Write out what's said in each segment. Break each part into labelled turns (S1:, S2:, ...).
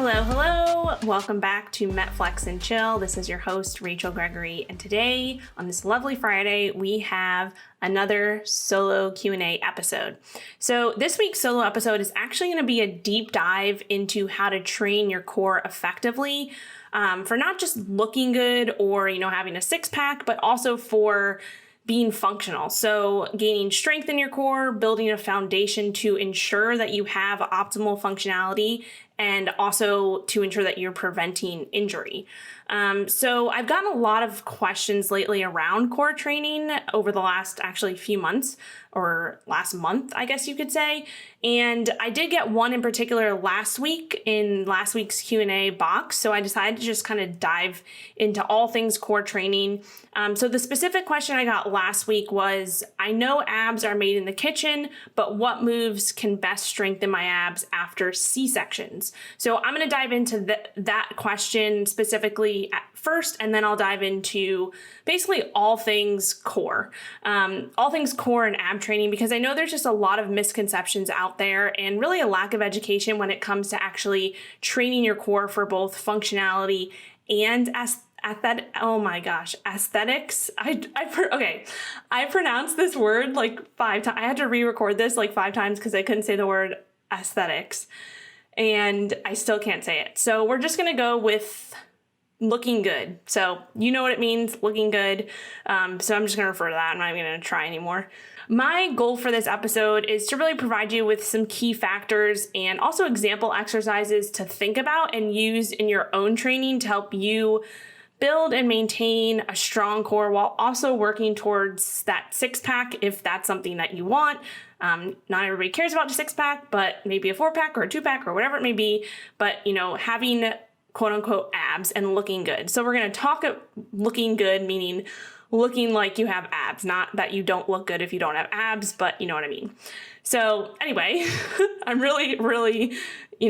S1: Hello, hello. Welcome back to Met Flex and Chill. This is your host, Rachel Gregory. And today, on this lovely Friday, we have another solo Q&A episode. So this week's solo episode is actually going to be a deep dive into how to train your core effectively for not just looking good or, having a six-pack, but also for being functional. So gaining strength in your core, building a foundation to ensure that you have optimal functionality and also to ensure that you're preventing injury. So I've gotten a lot of questions lately around core training over the last few months, or last month, I guess you could say. And I did get one in particular last week in last week's Q&A box. So I decided to just kind of dive into all things core training. So the specific question I got last week was, I know abs are made in the kitchen, but what moves can best strengthen my abs after C-sections? So I'm going to dive into that question specifically at first, and then I'll dive into basically all things core and ab training, because I know there's just a lot of misconceptions out there and really a lack of education when it comes to actually training your core for both functionality and aesthetics. I pronounced this word like 5 times. I had to re-record this like 5 times because I couldn't say the word aesthetics, and I still can't say it. So we're just going to go with looking good. So you know what it means, looking good. So I'm just going to refer to that. I'm not even going to try anymore. My goal for this episode is to really provide you with some key factors and also example exercises to think about and use in your own training to help you build and maintain a strong core while also working towards that six-pack if that's something that you want. Not everybody cares about a six-pack, but maybe a 4-pack or a 2-pack or whatever it may be. But, having quote-unquote abs and looking good. So we're going to talk looking good, meaning looking like you have abs, not that you don't look good if you don't have abs, but you know what I mean. So anyway, I'm really,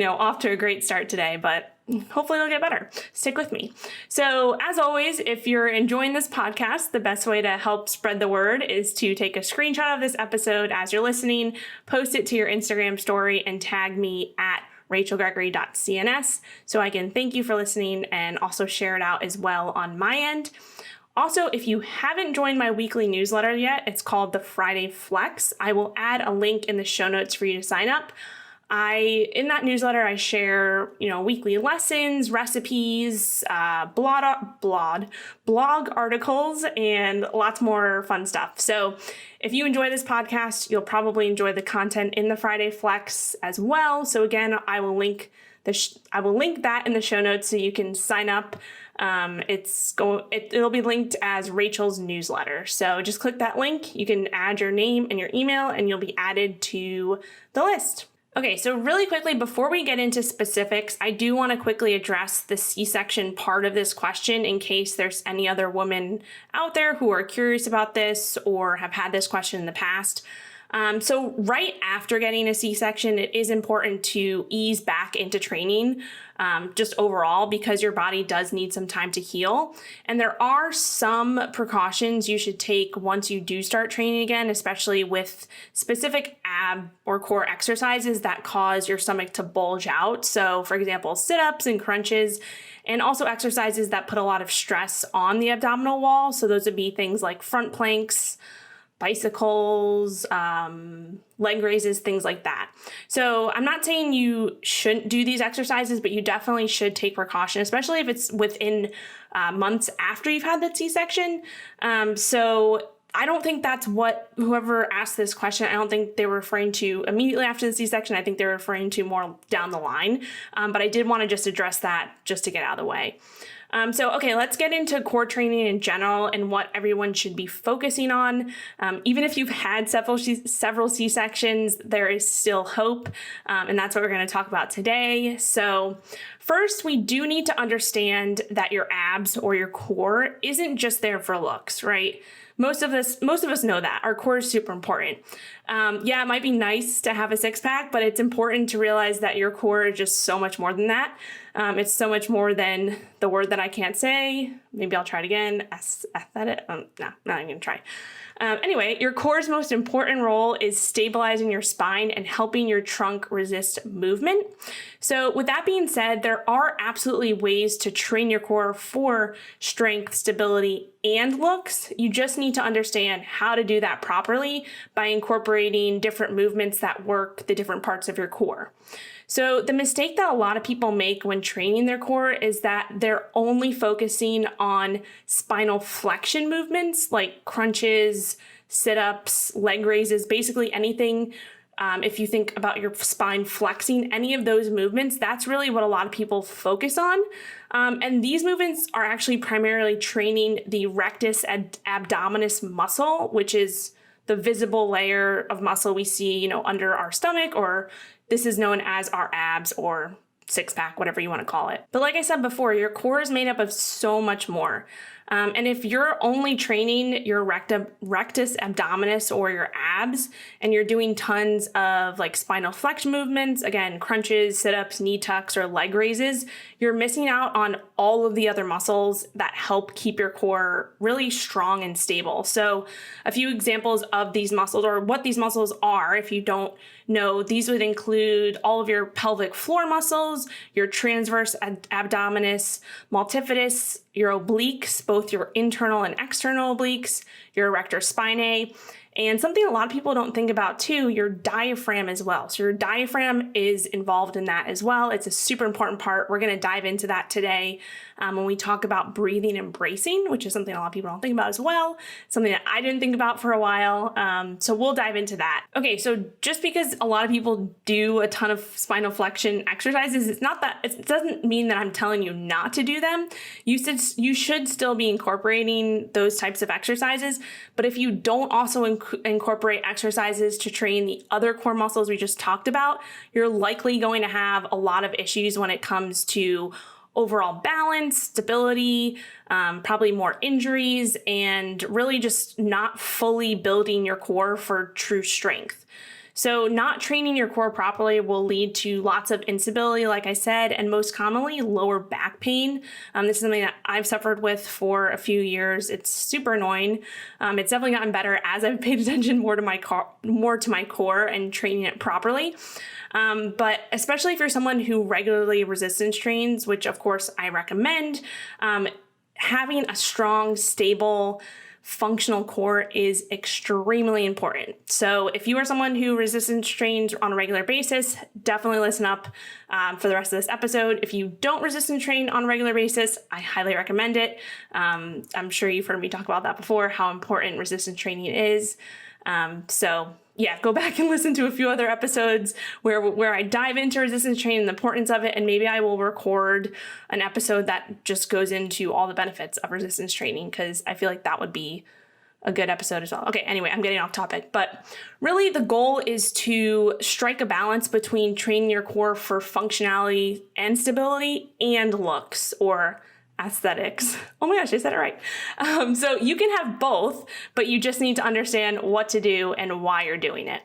S1: off to a great start today, but hopefully it'll get better. Stick with me. So as always, if you're enjoying this podcast, the best way to help spread the word is to take a screenshot of this episode as you're listening, post it to your Instagram story, and tag me at rachelgregory.cns so I can thank you for listening and also share it out as well on my end. Also, if you haven't joined my weekly newsletter yet, it's called the Friday Flex. I will add a link in the show notes for you to sign up. In that newsletter, I share, weekly lessons, recipes, blog articles, and lots more fun stuff. So if you enjoy this podcast, you'll probably enjoy the content in the Friday Flex as well. So again, I will link that in the show notes so you can sign up. It'll be linked as Rachel's newsletter. So just click that link. You can add your name and your email, and you'll be added to the list. Okay, so really quickly, before we get into specifics, I do want to quickly address the C-section part of this question in case there's any other women out there who are curious about this or have had this question in the past. So right after getting a C-section, it is important to ease back into training, just overall, because your body does need some time to heal. And there are some precautions you should take once you do start training again, especially with specific ab or core exercises that cause your stomach to bulge out. So for example, sit-ups and crunches, and also exercises that put a lot of stress on the abdominal wall. So those would be things like front planks, bicycles, leg raises, things like that. So I'm not saying you shouldn't do these exercises, but you definitely should take precaution, especially if it's within months after you've had the C-section. So I don't think that's what whoever asked this question, I don't think they were referring to immediately after the C-section. I think they're referring to more down the line. But I did want to just address that just to get out of the way. Okay, let's get into core training in general and what everyone should be focusing on. Even if you've had several C-sections, there is still hope, and that's what we're going to talk about today. So first, we do need to understand that your abs or your core isn't just there for looks, right? Most of us know that our core is super important. Yeah, it might be nice to have a six pack, but it's important to realize that your core is just so much more than that. It's so much more than the word that I can't say. Maybe I'll try it again. Aesthetic. No, not even gonna try. Anyway, your core's most important role is stabilizing your spine and helping your trunk resist movement. So with that being said, there are absolutely ways to train your core for strength, stability, and looks. You just need to understand how to do that properly by incorporating different movements that work the different parts of your core. So the mistake that a lot of people make when training their core is that they're only focusing on spinal flexion movements like crunches, sit-ups, leg raises, basically anything. If you think about your spine flexing, any of those movements, that's really what a lot of people focus on. And these movements are actually primarily training the rectus abdominis muscle, which is the visible layer of muscle we see, under our stomach, or this is known as our abs or six pack, whatever you want to call it. But like I said before, your core is made up of so much more. And if you're only training your rectus abdominis or your abs, and you're doing tons of like spinal flexion movements, again, crunches, sit-ups, knee tucks, or leg raises, you're missing out on all of the other muscles that help keep your core really strong and stable. So a few examples of these muscles, or what these muscles are, if you don't know, these would include all of your pelvic floor muscles, your transverse abdominis, multifidus, your obliques, both your internal and external obliques, your erector spinae, and something a lot of people don't think about too, your diaphragm as well. So your diaphragm is involved in that as well. It's a super important part. We're going to dive into that today when we talk about breathing and bracing, which is something a lot of people don't think about as well. Something that I didn't think about for a while. So we'll dive into that. Okay, so just because a lot of people do a ton of spinal flexion exercises, it doesn't mean that I'm telling you not to do them. You should still be incorporating those types of exercises. But if you don't also incorporate exercises to train the other core muscles we just talked about, you're likely going to have a lot of issues when it comes to overall balance, stability, probably more injuries, and really just not fully building your core for true strength. So not training your core properly will lead to lots of instability, like I said, and most commonly lower back pain. This is something that I've suffered with for a few years. It's super annoying. It's definitely gotten better as I've paid attention more to my core and training it properly. But especially if you're someone who regularly resistance trains, which of course I recommend, having a strong, stable, functional core is extremely important. So if you are someone who resistance trains on a regular basis, definitely listen up for the rest of this episode. If you don't resistance train on a regular basis, I highly recommend it. I'm sure you've heard me talk about that before, how important resistance training is. So yeah, go back and listen to a few other episodes where I dive into resistance training and the importance of it, and maybe I will record an episode that just goes into all the benefits of resistance training, because I feel like that would be a good episode as well. Okay, anyway, I'm getting off topic, but really the goal is to strike a balance between training your core for functionality and stability and looks, or aesthetics. Oh my gosh, I said it right. So you can have both, but you just need to understand what to do and why you're doing it.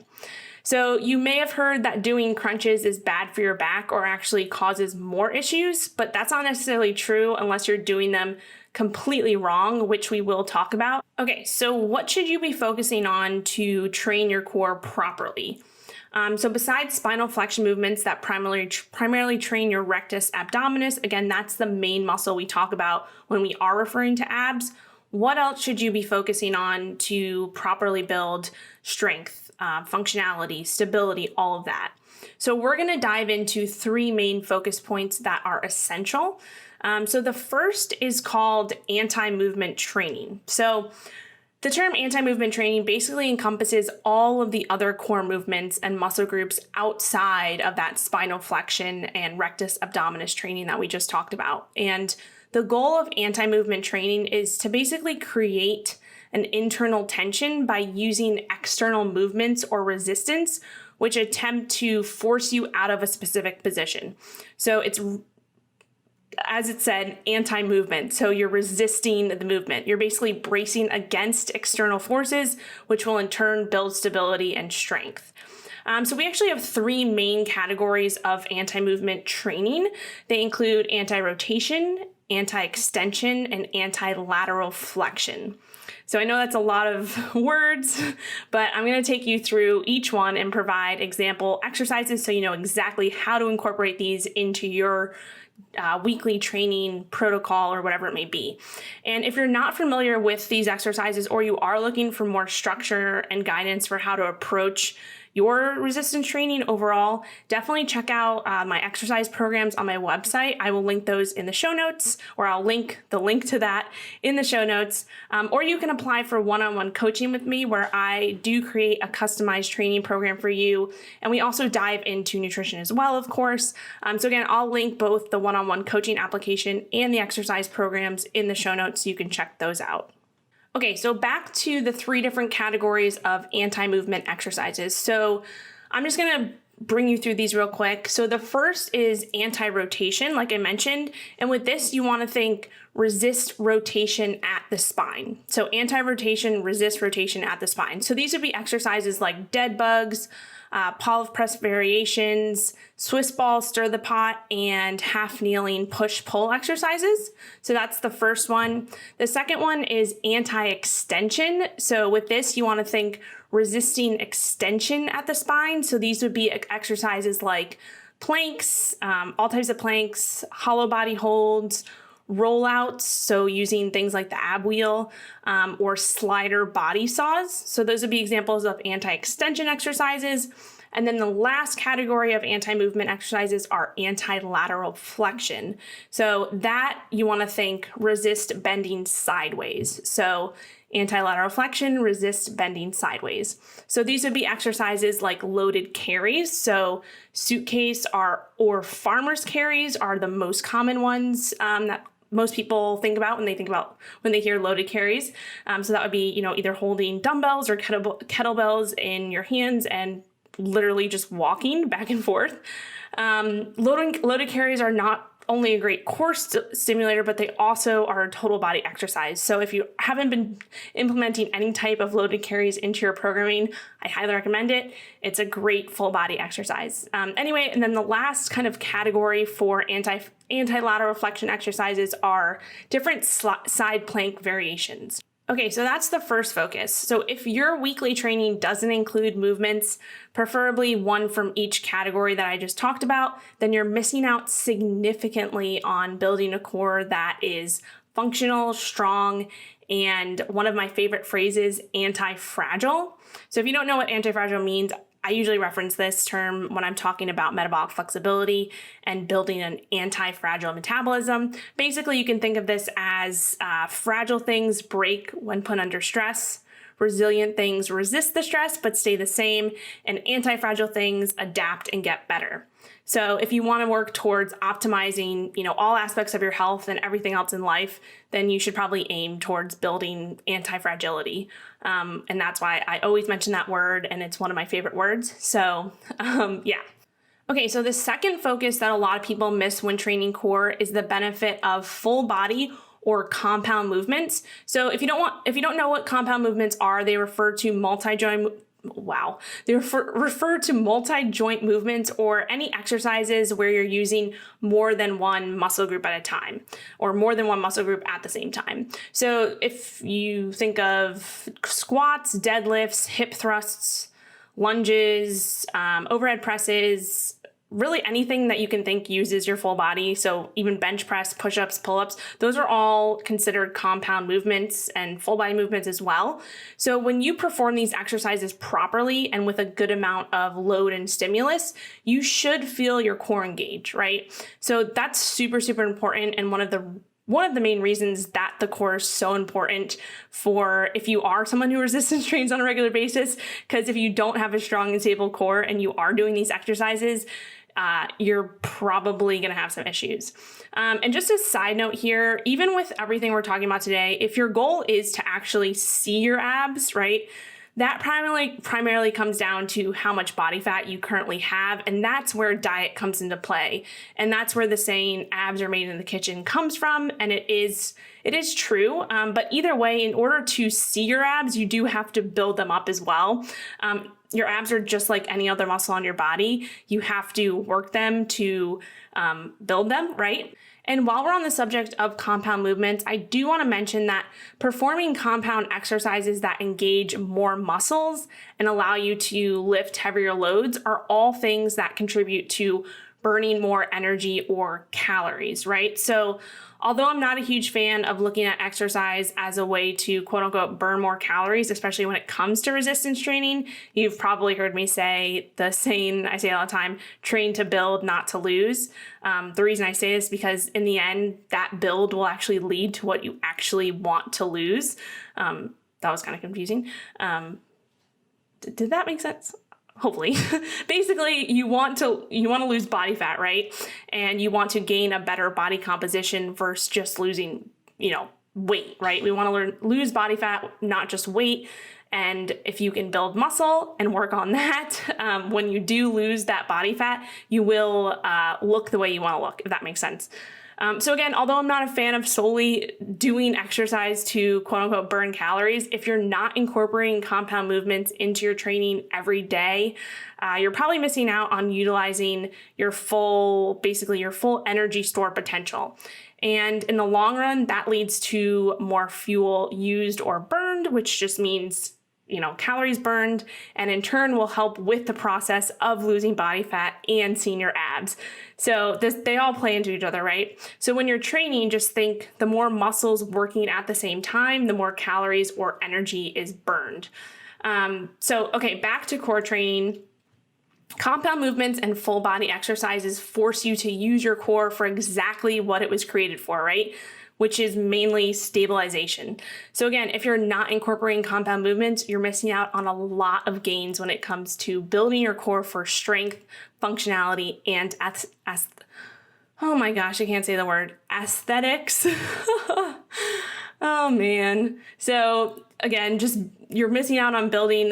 S1: So you may have heard that doing crunches is bad for your back or actually causes more issues, but that's not necessarily true unless you're doing them completely wrong, which we will talk about. Okay, so what should you be focusing on to train your core properly? So besides spinal flexion movements that primarily train your rectus abdominis, again, that's the main muscle we talk about when we are referring to abs, what else should you be focusing on to properly build strength, functionality, stability, all of that? So we're going to dive into three main focus points that are essential. So the first is called anti-movement training. So the term anti-movement training basically encompasses all of the other core movements and muscle groups outside of that spinal flexion and rectus abdominis training that we just talked about. And the goal of anti-movement training is to basically create an internal tension by using external movements or resistance, which attempt to force you out of a specific position. So as it said, anti-movement. So you're resisting the movement. You're basically bracing against external forces, which will in turn build stability and strength. So we actually have three main categories of anti-movement training. They include anti-rotation, anti-extension, and anti-lateral flexion. So I know that's a lot of words, but I'm going to take you through each one and provide example exercises so you know exactly how to incorporate these into your weekly training protocol or whatever it may be. And if you're not familiar with these exercises, or you are looking for more structure and guidance for how to approach your resistance training overall, definitely check out my exercise programs on my website. I will link those in the show notes, or I'll link the link to that in the show notes. Or you can apply for one-on-one coaching with me, where I do create a customized training program for you. And we also dive into nutrition as well, of course. So again, I'll link both the one-on-one coaching application and the exercise programs in the show notes so you can check those out. Okay, so back to the three different categories of anti-movement exercises. So I'm just gonna bring you through these real quick. So the first is anti-rotation, like I mentioned. And with this, you wanna think resist rotation at the spine. So anti-rotation, resist rotation at the spine. So these would be exercises like dead bugs, Pollock press variations, Swiss ball, stir the pot, and half kneeling push-pull exercises. So that's the first one. The second one is anti-extension. So with this, you want to think resisting extension at the spine. So these would be exercises like planks, all types of planks, hollow body holds, rollouts, so using things like the ab wheel, or slider body saws. So those would be examples of anti-extension exercises. And then the last category of anti-movement exercises are anti-lateral flexion. So that you want to think resist bending sideways. So anti-lateral flexion, resist bending sideways. So these would be exercises like loaded carries. So suitcase or farmer's carries are the most common ones that most people think about when they hear loaded carries. So that would be, either holding dumbbells or kettlebells in your hands and literally just walking back and forth. Loaded carries are not only a great core stimulator, but they also are a total body exercise. So if you haven't been implementing any type of loaded carries into your programming, I highly recommend it. It's a great full body exercise. Anyway, and then the last kind of category for anti-lateral flexion exercises are different side plank variations. Okay, so that's the first focus. So if your weekly training doesn't include movements, preferably one from each category that I just talked about, then you're missing out significantly on building a core that is functional, strong, and one of my favorite phrases, anti-fragile. So if you don't know what anti-fragile means, I usually reference this term when I'm talking about metabolic flexibility and building an anti-fragile metabolism. Basically, you can think of this as fragile things break when put under stress, resilient things resist the stress but stay the same, and anti-fragile things adapt and get better. So if you want to work towards optimizing, all aspects of your health and everything else in life, then you should probably aim towards building anti-fragility. And that's why I always mention that word, and it's one of my favorite words. So, yeah. Okay, so the second focus that a lot of people miss when training core is the benefit of full body or compound movements. So if you don't know what compound movements are, they refer to multi-joint movements or any exercises where you're using more than one muscle group at a time or more than one muscle group at the same time. So if you think of squats, deadlifts, hip thrusts, lunges, overhead presses, really anything that you can think uses your full body. So even bench press, push-ups, pull-ups, those are all considered compound movements and full body movements as well. So when you perform these exercises properly and with a good amount of load and stimulus, you should feel your core engage, right? So that's super, super important. And one of the main reasons that the core is so important for if you are someone who resistance trains on a regular basis, because if you don't have a strong and stable core and you are doing these exercises, you're probably going to have some issues. And just a side note here, even with everything we're talking about today, if your goal is to actually see your abs, right, That primarily comes down to how much body fat you currently have, and that's where diet comes into play. And that's where the saying abs are made in the kitchen comes from, and it is true. But either way, in order to see your abs, you do have to build them up as well. Your abs are just like any other muscle on your body. You have to work them to build them, right? And while we're on the subject of compound movements, I do want to mention that performing compound exercises that engage more muscles and allow you to lift heavier loads are all things that contribute to burning more energy or calories, right? So although I'm not a huge fan of looking at exercise as a way to quote unquote burn more calories, especially when it comes to resistance training, you've probably heard me say the saying I say all the time, train to build, not to lose. The reason I say this is because in the end, that build will actually lead to what you actually want to lose. That was kind of confusing. Did that make sense? Hopefully. Basically, you want to lose body fat, right? And you want to gain a better body composition versus just losing, weight, right? We want to lose body fat, not just weight. And if you can build muscle and work on that, when you do lose that body fat, you will look the way you want to look, if that makes sense. So again, although I'm not a fan of solely doing exercise to quote unquote burn calories, if you're not incorporating compound movements into your training every day, you're probably missing out on utilizing your full energy store potential. And in the long run, that leads to more fuel used or burned, which just means calories burned, and in turn will help with the process of losing body fat and seeing your abs. So they all play into each other, right? So when you're training, just think the more muscles working at the same time, the more calories or energy is burned. Okay, back to core training. Compound movements and full body exercises force you to use your core for exactly what it was created for, right? Which is mainly stabilization. So again, if you're not incorporating compound movements, you're missing out on a lot of gains when it comes to building your core for strength, functionality, and oh my gosh, I can't say the word, aesthetics. Oh man. So again, you're missing out on building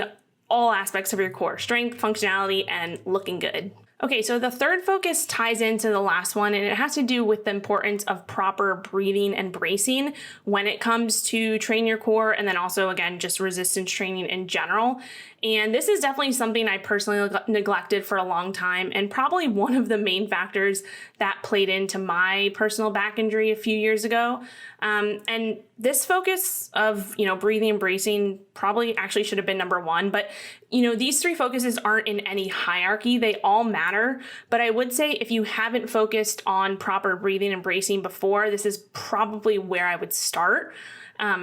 S1: all aspects of your core, strength, functionality, and looking good. Okay, so the third focus ties into the last one, and it has to do with the importance of proper breathing and bracing when it comes to train your core, and then also, again, just resistance training in general. And this is definitely something I personally neglected for a long time, and probably one of the main factors that played into my personal back injury a few years ago. And this focus of, breathing and bracing probably actually should have been number one, but, these three focuses aren't in any hierarchy. They all matter, but I would say if you haven't focused on proper breathing and bracing before, this is probably where I would start.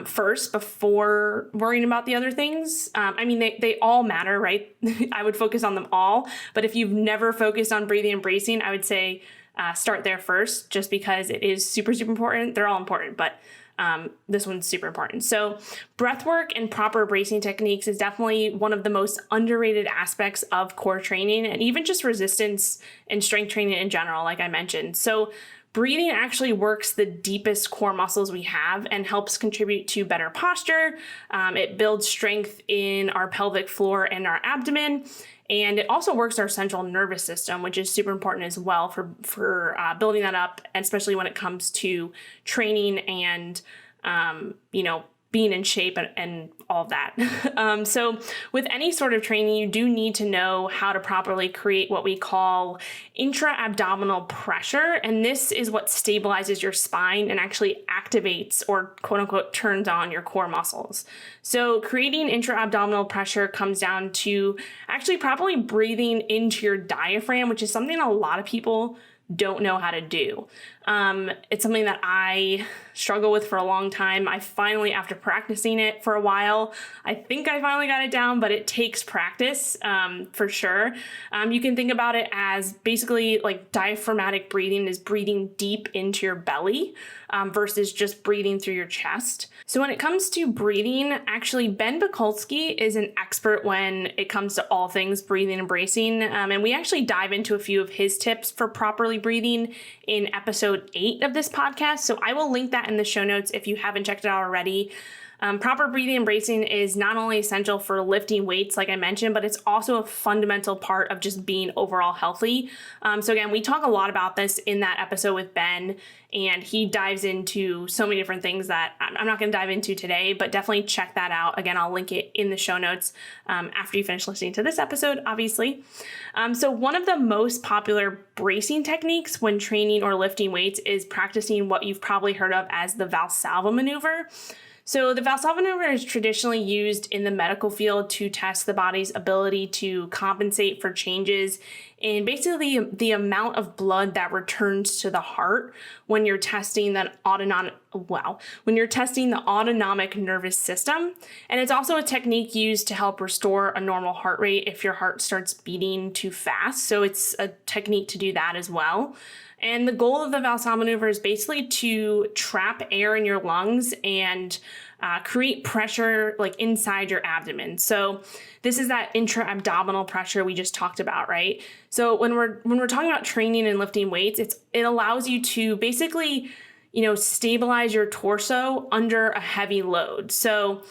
S1: First before worrying about the other things. They all matter, right? I would focus on them all. But if you've never focused on breathing and bracing, I would say start there first, just because it is super, super important. They're all important, but this one's super important. So breath work and proper bracing techniques is definitely one of the most underrated aspects of core training, and even just resistance and strength training in general, like I mentioned. So breathing actually works the deepest core muscles we have and helps contribute to better posture. It builds strength in our pelvic floor and our abdomen. And it also works our central nervous system, which is super important as well for building that up, especially when it comes to training and, being in shape and all of that. So with any sort of training, you do need to know how to properly create what we call intra-abdominal pressure. And this is what stabilizes your spine and actually activates or quote unquote turns on your core muscles. So creating intra-abdominal pressure comes down to actually properly breathing into your diaphragm, which is something a lot of people don't know how to do. It's something that I struggle with for a long time. I finally, after practicing it for a while, I think I finally got it down, but it takes practice for sure. You can think about it as basically like diaphragmatic breathing is breathing deep into your belly versus just breathing through your chest. So when it comes to breathing, actually Ben Pakulski is an expert when it comes to all things breathing and bracing. And we actually dive into a few of his tips for properly breathing in episode 8 of this podcast. So I will link that in the show notes if you haven't checked it out already. Proper breathing and bracing is not only essential for lifting weights, like I mentioned, but it's also a fundamental part of just being overall healthy. So again, we talk a lot about this in that episode with Ben, and he dives into so many different things that I'm not going to dive into today, but definitely check that out. Again, I'll link it in the show notes after you finish listening to this episode, obviously. So one of the most popular bracing techniques when training or lifting weights is practicing what you've probably heard of as the Valsalva Maneuver. So the Valsalva Maneuver is traditionally used in the medical field to test the body's ability to compensate for changes in basically the amount of blood that returns to the heart when you're testing the autonomic nervous system. And it's also a technique used to help restore a normal heart rate if your heart starts beating too fast. So it's a technique to do that as well. And the goal of the Valsalva maneuver is basically to trap air in your lungs and create pressure like inside your abdomen. So this is that intra-abdominal pressure we just talked about, right? So when we're talking about training and lifting weights, it allows you to basically, stabilize your torso under a heavy load. So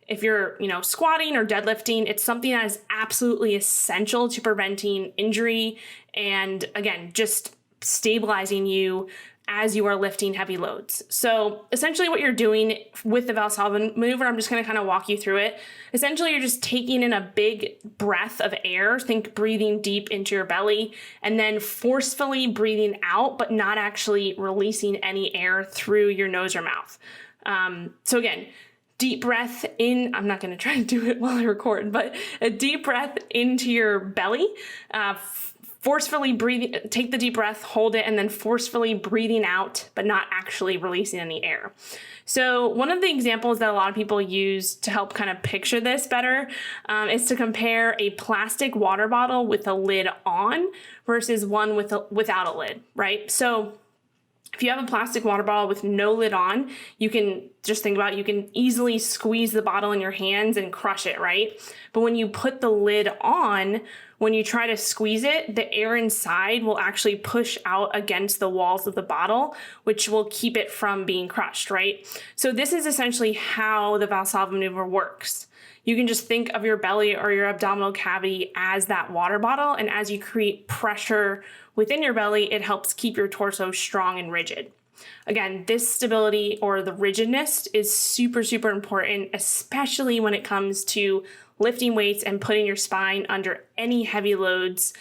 S1: if you're, squatting or deadlifting, it's something that is absolutely essential to preventing injury and, again, just stabilizing you as you are lifting heavy loads. So essentially what you're doing with the Valsalva maneuver, I'm just going to kind of walk you through it. Essentially, you're just taking in a big breath of air, think breathing deep into your belly, and then forcefully breathing out, but not actually releasing any air through your nose or mouth. So again, deep breath in. I'm not going to try to do it while I record, but a deep breath into your belly, forcefully breathing, take the deep breath, hold it, and then forcefully breathing out, but not actually releasing any air. So one of the examples that a lot of people use to help kind of picture this better is to compare a plastic water bottle with a lid on versus one without a lid, right? So if you have a plastic water bottle with no lid on, you can just think about it, you can easily squeeze the bottle in your hands and crush it, right? But when you put the lid on, when you try to squeeze it, the air inside will actually push out against the walls of the bottle, which will keep it from being crushed, right? So this is essentially how the Valsalva maneuver works. You can just think of your belly or your abdominal cavity as that water bottle, and as you create pressure within your belly, it helps keep your torso strong and rigid. Again, this stability or the rigidness is super, super important, especially when it comes to lifting weights and putting your spine under any heavy loads,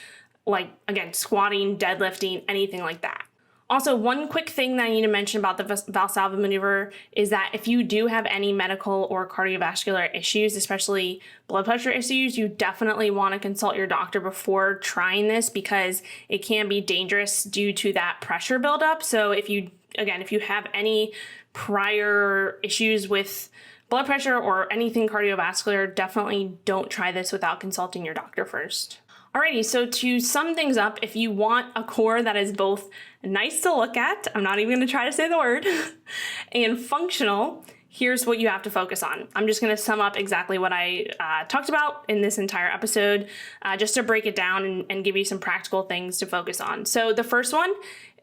S1: like, again, squatting, deadlifting, anything like that. Also, one quick thing that I need to mention about the Valsalva maneuver is that if you do have any medical or cardiovascular issues, especially blood pressure issues, you definitely want to consult your doctor before trying this because it can be dangerous due to that pressure buildup. So if you have any prior issues with blood pressure or anything cardiovascular, definitely don't try this without consulting your doctor first. Alrighty, so to sum things up, if you want a core that is both nice to look at, I'm not even going to try to say the word, and functional, here's what you have to focus on. I'm just going to sum up exactly what I talked about in this entire episode, just to break it down and give you some practical things to focus on. So the first one,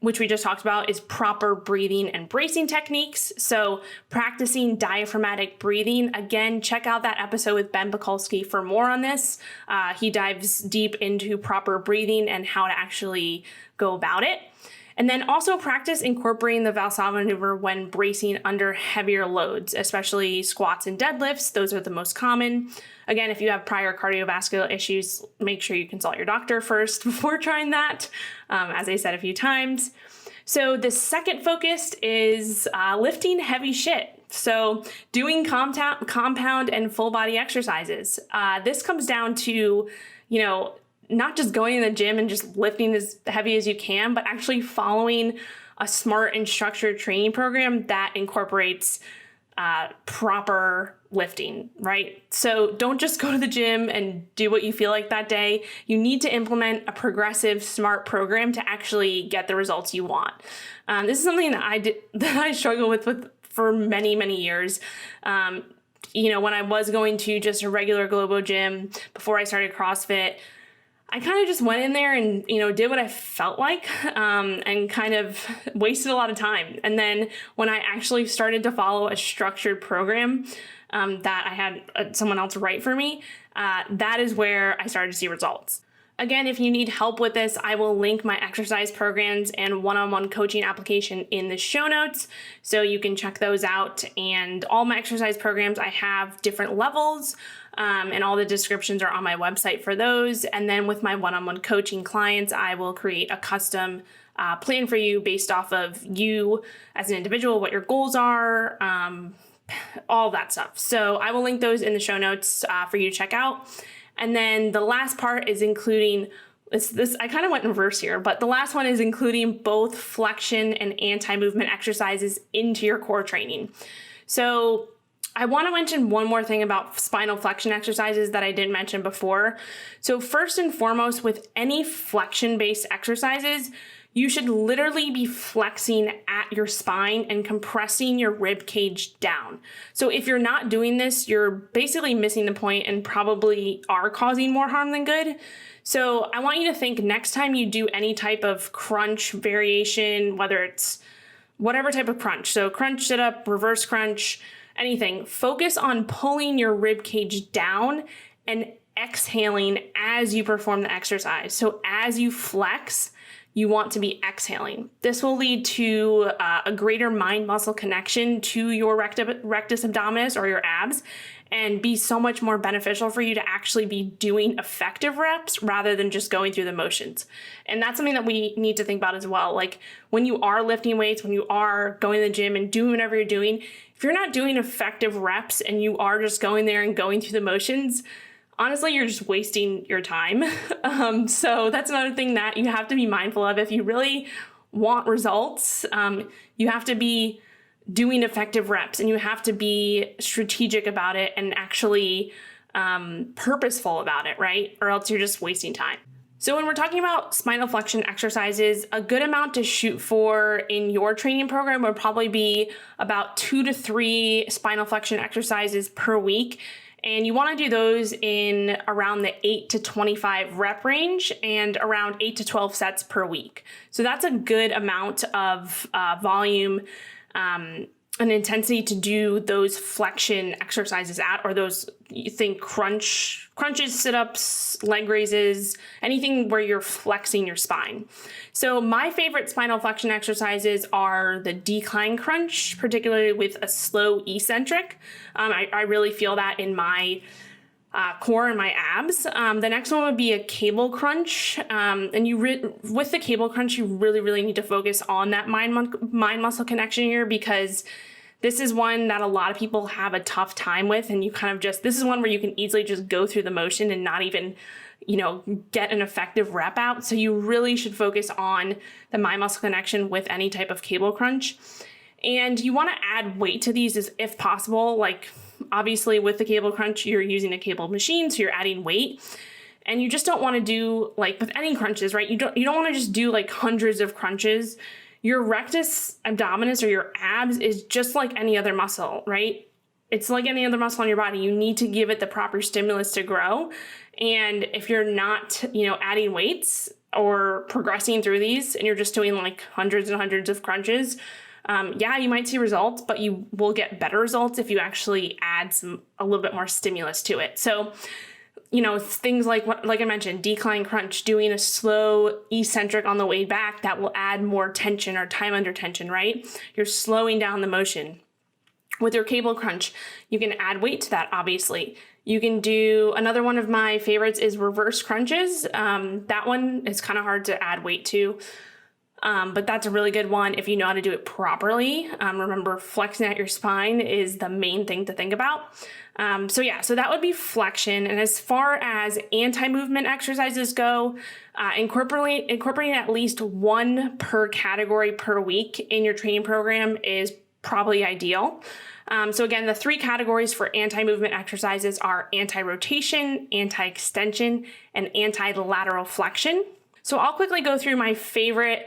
S1: which we just talked about, is proper breathing and bracing techniques. So practicing diaphragmatic breathing. Again, check out that episode with Ben Pakulski for more on this. He dives deep into proper breathing and how to actually go about it. And then also practice incorporating the Valsalva maneuver when bracing under heavier loads, especially squats and deadlifts. Those are the most common. Again, if you have prior cardiovascular issues, make sure you consult your doctor first before trying that, as I said a few times. So the second focus is lifting heavy shit. So doing compound and full body exercises. This comes down to, not just going in the gym and just lifting as heavy as you can, but actually following a smart and structured training program that incorporates proper lifting, right? So don't just go to the gym and do what you feel like that day. You need to implement a progressive, smart program to actually get the results you want. This is something that I struggled with for many, many years. When I was going to just a regular Globo gym before I started CrossFit, I kind of just went in there and, did what I felt like, and kind of wasted a lot of time. And then when I actually started to follow a structured program, that I had someone else write for me, that is where I started to see results. Again, if you need help with this, I will link my exercise programs and one-on-one coaching application in the show notes, so you can check those out. And all my exercise programs, I have different levels, and all the descriptions are on my website for those. And then with my one-on-one coaching clients, I will create a custom plan for you based off of you as an individual, what your goals are, all that stuff. So I will link those in the show notes for you to check out. And then the last part is including this. I kind of went in reverse here, but the last one is including both flexion and anti-movement exercises into your core training. So I want to mention one more thing about spinal flexion exercises that I didn't mention before. So first and foremost, with any flexion-based exercises, you should literally be flexing at your spine and compressing your rib cage down. So if you're not doing this, you're basically missing the point and probably are causing more harm than good. So I want you to think next time you do any type of crunch variation, whether it's whatever type of crunch, so crunch, sit up, reverse crunch, anything, focus on pulling your rib cage down and exhaling as you perform the exercise. So as you flex, you want to be exhaling. This will lead to a greater mind muscle connection to your rectus abdominis or your abs, and be so much more beneficial for you to actually be doing effective reps rather than just going through the motions. And that's something that we need to think about as well. Like when you are lifting weights, when you are going to the gym and doing whatever you're doing, if you're not doing effective reps and you are just going there and going through the motions, honestly, you're just wasting your time. So that's another thing that you have to be mindful of. If you really want results, you have to be doing effective reps, and you have to be strategic about it and actually purposeful about it, right? Or else you're just wasting time. So when we're talking about spinal flexion exercises, a good amount to shoot for in your training program would probably be about 2 to 3 spinal flexion exercises per week. And you want to do those in around the 8 to 25 rep range and around 8 to 12 sets per week. So that's a good amount of volume and intensity to do those flexion exercises at, or those, you think crunches, sit-ups, leg raises, anything where you're flexing your spine. So my favorite spinal flexion exercises are the decline crunch, particularly with a slow eccentric. I really feel that in my core and my abs. The next one would be a cable crunch. And with the cable crunch, you really need to focus on that mind muscle connection here, because this is one that a lot of people have a tough time with. And you kind of this is one where you can easily just go through the motion and not even, get an effective rep out. So you really should focus on the mind muscle connection with any type of cable crunch. And you want to add weight to these if possible. Like obviously with the cable crunch, you're using a cable machine, so you're adding weight. And you just don't want to do, like with any crunches, right? You don't want to just do like hundreds of crunches. Your rectus abdominis or your abs is just like any other muscle, right? It's like any other muscle on your body. You need to give it the proper stimulus to grow. And if you're not, adding weights or progressing through these, and you're just doing like hundreds and hundreds of crunches, you might see results, but you will get better results if you actually add a little bit more stimulus to it. So, things like I mentioned, decline crunch, doing a slow eccentric on the way back, that will add more tension or time under tension, right? You're slowing down the motion. With your cable crunch, you can add weight to that, obviously. You can do, another one of my favorites is reverse crunches. That one is kind of hard to add weight to. But that's a really good one if you know how to do it properly. Remember, flexing at your spine is the main thing to think about. So that would be flexion. And as far as anti-movement exercises go, incorporating at least one per category per week in your training program is probably ideal. So again, the 3 categories for anti-movement exercises are anti-rotation, anti-extension, and anti-lateral flexion. So I'll quickly go through my favorites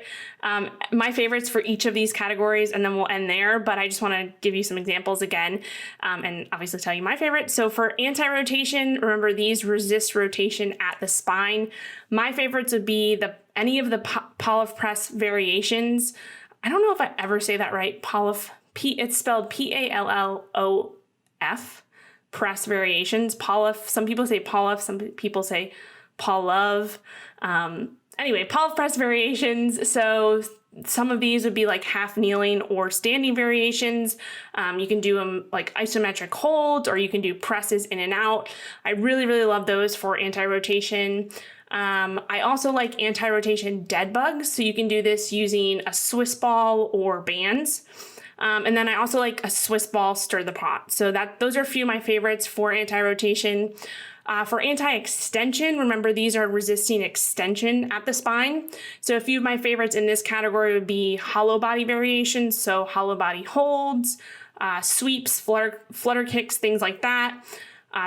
S1: for each of these categories, and then we'll end there. But I just want to give you some examples again, and obviously tell you my favorite. So for anti-rotation, remember these resist rotation at the spine. My favorites would be any of the Pallof press variations. I don't know if I ever say that right. It's spelled Pallof. press variations. Polyf, some people say Polyf, some people say Polov. Anyway, Polyf press variations. So some of these would be like half kneeling or standing variations. You can do them like isometric holds, or you can do presses in and out. I really, really love those for anti-rotation. I also like anti-rotation dead bugs. So you can do this using a Swiss ball or bands. And then I also like a Swiss ball stir the pot. So those are a few of my favorites for anti-rotation. For anti-extension, remember these are resisting extension at the spine. So a few of my favorites in this category would be hollow body variations, so hollow body holds, sweeps, flutter kicks, things like that.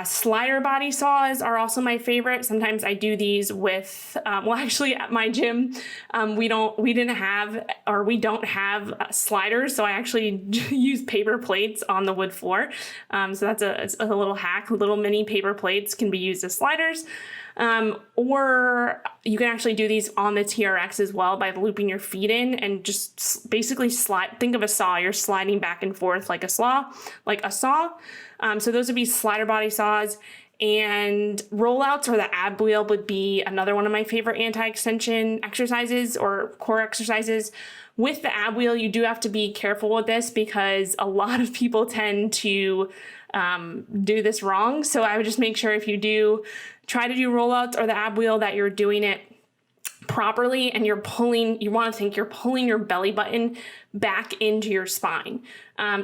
S1: Slider body saws are also my favorite. Sometimes I do these with, actually at my gym, we don't have sliders. So I actually use paper plates on the wood floor. So it's a little hack. Little mini paper plates can be used as sliders. Or you can actually do these on the TRX as well by looping your feet in and just basically slide. Think of a saw. You're sliding back and forth like a saw. So those would be slider body saws. And rollouts or the ab wheel would be another one of my favorite anti-extension exercises or core exercises. With the ab wheel, you do have to be careful with this because a lot of people tend to do this wrong. So I would just make sure if you do try to do rollouts or the ab wheel that you're doing it properly and you want to think you're pulling your belly button back into your spine.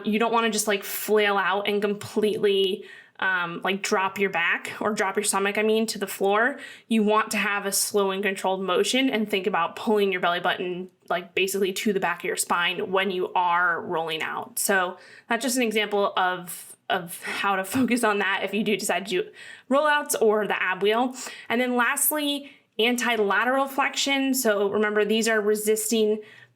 S1: You don't want to just like flail out and completely like drop your back or drop your stomach, to the floor. You want to have a slow and controlled motion and think about pulling your belly button like basically to the back of your spine when you are rolling out. So that's just an example of how to focus on that if you do decide to do rollouts or the ab wheel. And then lastly, anti-lateral flexion. So remember, these are resist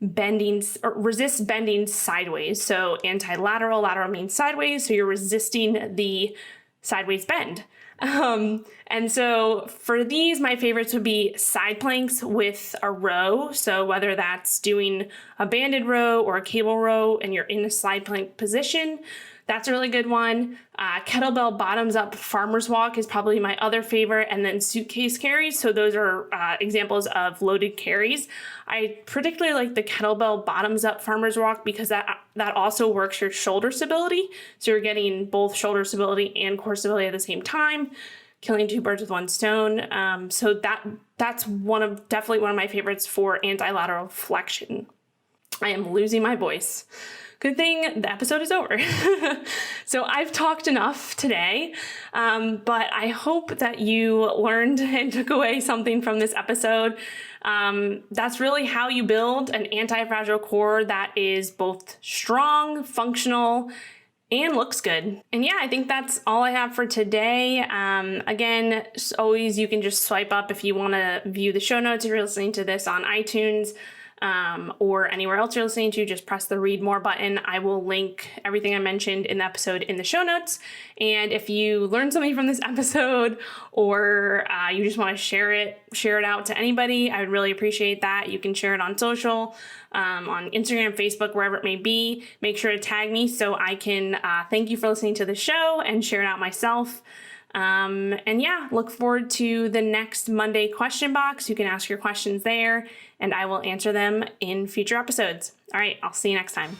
S1: bending sideways. So anti-lateral, lateral means sideways. So you're resisting the sideways bend. And so for these, my favorites would be side planks with a row. So whether that's doing a banded row or a cable row and you're in a side plank position, that's a really good one. Kettlebell bottoms up farmer's walk is probably my other favorite, and then suitcase carries. So those are examples of loaded carries. I particularly like the kettlebell bottoms up farmer's walk because that also works your shoulder stability. So you're getting both shoulder stability and core stability at the same time, killing two birds with one stone. So that's definitely one of my favorites for anti-lateral flexion. I am losing my voice. Good thing the episode is over. So I've talked enough today, but I hope that you learned and took away something from this episode. That's really how you build an anti-fragile core that is both strong, functional, and looks good. And yeah, I think that's all I have for today. Again, as always, you can just swipe up if you want to view the show notes if you're listening to this on iTunes. Or anywhere else you're listening to, just press the read more button. I will link everything I mentioned in the episode in the show notes. And if you learned something from this episode or you just want to share it out to anybody, I would really appreciate that. You can share it on social, on Instagram, Facebook, wherever it may be. Make sure to tag me so I can thank you for listening to the show and share it out myself. And yeah, look forward to the next Monday question box. You can ask your questions there and I will answer them in future episodes. All right, I'll see you next time.